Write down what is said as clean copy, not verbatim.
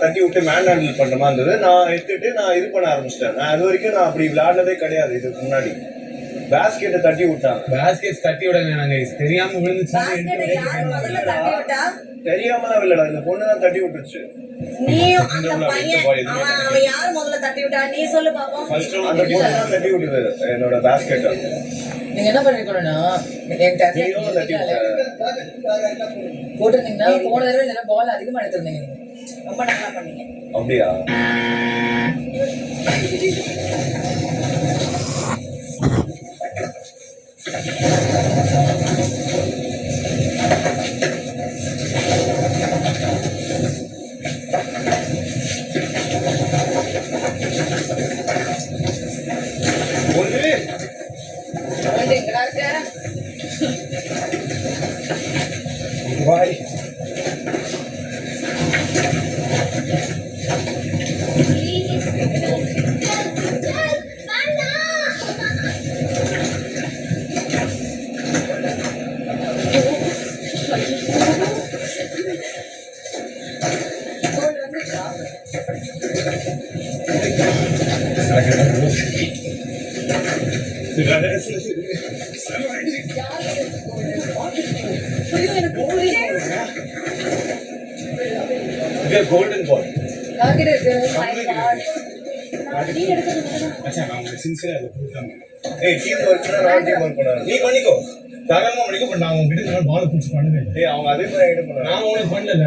தட்டி விட்டு man handle பண்ற மாதிரி இருந்தது. நான் எடுத்துட்டு நான் இது பண்ண ஆரம்பிச்சிட்டேன். நான் அது வரைக்கும் நான் அப்படி விளையாடுனதே கிடையாது. இதுக்கு முன்னாடி பேஸ்கெட்டை தட்டி விட்டாங்க. பேஸ்கெட் தட்டி விடுங்க. நாங்க தெரியாம விழுந்துச்சு. தெரியாமலாம் இல்லடா, இந்த பொண்ணு தான் தட்டி விட்டுருச்சு. நீயும் அந்த பையன் அவன் யாரு முதல்ல தட்டி விட்டா நீ சொல்லு பாப்போம். அந்த பொண்ணு தான் தட்டி விட்டுது என்னோட பேஸ்கெட்டை. நீங்க என்ன பண்ணிருக்கணும்னா போட்டிருந்தீங்கன்னா போன தடவை இல்லைன்னா பால் அதிகமா எடுத்திருந்தீங்க. ரொம்ப நல்லா பண்ணீங்க. அப்படியா? Why? Golden ball. Hey, team work நான் டீம் ஒர்க் பண்ணறேன். நீ பண்ணிக்கோ. தாராளமா பண்ணிக்கோ. பட் நான் உங்க கிட்ட பால் புடிச்சு பண்ணவே இல்லை. ஏய் அவங்க அதே மாதிரி ஐடியா பண்ணாங்க. நான் உனக்கு பண்ணல.